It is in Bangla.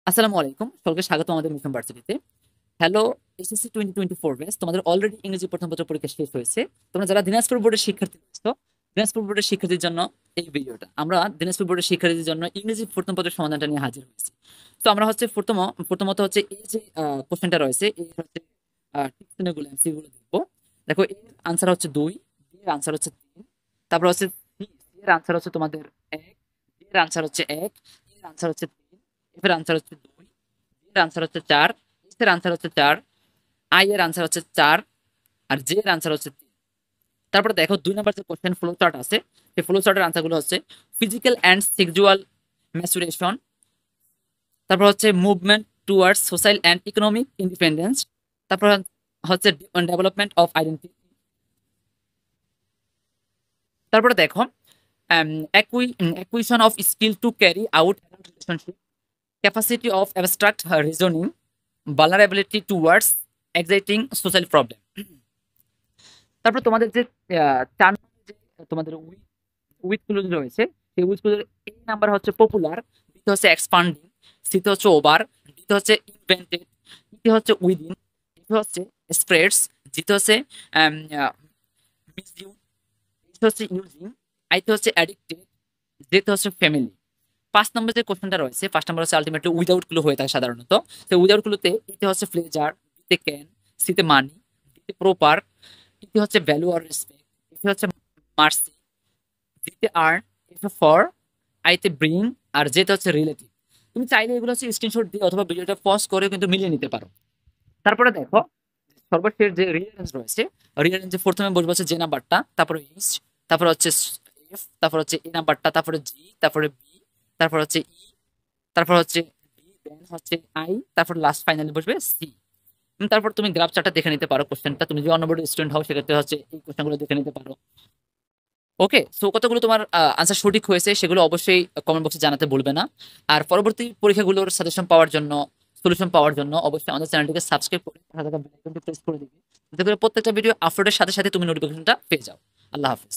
আসসালামু আলাইকুম, সকলকে স্বাগত আমাদের মিশন ভার্সিটিতে। হ্যালো, এসএসসি 2024 ব্যাচ, তোমাদের অলরেডি ইংরেজি প্রথম পত্র পরীক্ষা শেষ হয়েছে। তোমরা যারা দিনাজপুর বোর্ডের শিক্ষার্থী রয়েছো, দিনাজপুর বোর্ডের শিক্ষার্থীর জন্য এই ভিডিওটা। আমরা দিনাজপুর বোর্ডের শিক্ষার্থীদের জন্য ইংরেজি প্রথম পত্রের সমাধানটা নিয়ে হাজির হয়েছি। তো আমরা হচ্ছে প্রথমত হচ্ছে এই যে কোশ্চেনটা রয়েছে, এই হচ্ছে টিপসগুলো এমসিকিউ গুলো দেখবো। দেখো, এর আনসার হচ্ছে 2, বি এর আনসার হচ্ছে 3, তারপর হচ্ছে সি এর আনসার হচ্ছে তোমাদের 1, ডি এর আনসার হচ্ছে 1, ই এর আনসার হচ্ছে 3, এফ এর আনসার হচ্ছে 2, এর আনসার হচ্ছে 4, এস এর আনসার হচ্ছে 4, আই এর আনসার হচ্ছে 4, আর জে এর আনসার হচ্ছে 3। তারপরে দেখো 2 নাম্বার যে কোশ্চেন ফ্লো চার্ট আছে, সেই ফ্লো চার্টের আনসারগুলো হচ্ছে ফিজিক্যাল অ্যান্ড সেক্সুয়াল ম্যাচুরেশন, তারপর হচ্ছে movement towards social and economic independence, তারপর হচ্ছে ডেভেলপমেন্ট অফ আইডেন্টিটি। তারপরে দেখো acquisition of skill to carry out adult relationship, capacity of abstract reasoning, vulnerability towards exciting social problem। তারপর তোমাদের যে 4 নম্বরে যে তোমাদের উইথ গুলো রয়েছে, সেই উইথ গুলোর এ নাম্বার হচ্ছে পপুলার, দ্বিতীয় হচ্ছে এক্সপান্ডিং, তৃতীয় হচ্ছে ওভার, দ্বিতীয় হচ্ছে ইনভেন্টেড, তৃতীয় হচ্ছে উইদিন, তৃতীয় হচ্ছে স্প্রেডস, দ্বিতীয় হচ্ছে মিসইউজ, তৃতীয় হচ্ছে ইউজিং, আইতে হচ্ছে অ্যাডিক্টেড, যেতে হচ্ছে ফ্যামিলি। 5 নম্বর যে কোশ্চেনটা রয়েছে, 5 নম্বর হচ্ছে আলটিমেটলি উইদাউট গুলো হয়ে থাকে সাধারণত। তো উইদাউট গুলোতে এতে হচ্ছে প্লেজার, বিতে ক্যান, সিতে মানি, ডিতে প্রপার, ইতে হচ্ছে ভ্যালু আর রেসপেক্ট, এতে হচ্ছে মার্সি, ডিতে আর্ন, এতে ফর, আইতে ব্রিং, আর যেটা হচ্ছে রিলেটিভ। তুমি চাইলে এগুলো হচ্ছে স্ক্রিনশট দিয়ে অথবা ভিডিওটা পজ করে কিন্তু মিলিয়ে নিতে পারো। তারপরে দেখো, সর্বশেষ যে রিয়ারেঞ্জ রয়েছে, রিয়ারেঞ্জে প্রথমে বসবে হচ্ছে যে নাম্বারটা, তারপরে ইস, তারপর হচ্ছে এফ, তারপর হচ্ছে এ নাম্বারটা, তারপরে জি, তারপরে বি, তারপর হচ্ছে ই, তারপর হচ্ছে ডি, দেন হচ্ছে আই, তারপর লাস্ট ফাইনালি বসবে সি। তারপর তুমি গ্রাফ চার্টটা দেখে নিতে পারো কোশ্চেনটা। তুমি যদি অন্য বোর্ডের স্টুডেন্ট হও, সেক্ষেত্রে হচ্ছে এই কোশ্চেনগুলো দেখে নিতে পারো। ওকে, সো কতগুলো তোমার আনসার সঠিক হয়েছে সেগুলো অবশ্যই কমেন্ট বক্সে জানাতে ভুলবে না। আর পরবর্তী পরীক্ষাগুলোর সাজেশন পাওয়ার জন্য, সলিউশন পাওয়ার জন্য অবশ্যই আমাদের চ্যানেলটিকে সাবস্ক্রাইব করে পাশে থাকা বেল আইকনটি প্রেস করে দিবে, যাতে করে প্রত্যেকটা ভিডিও আপলোডের সাথে সাথে তুমি নোটিফিকেশনটা পেয়ে যাও। আল্লাহ হাফিজ।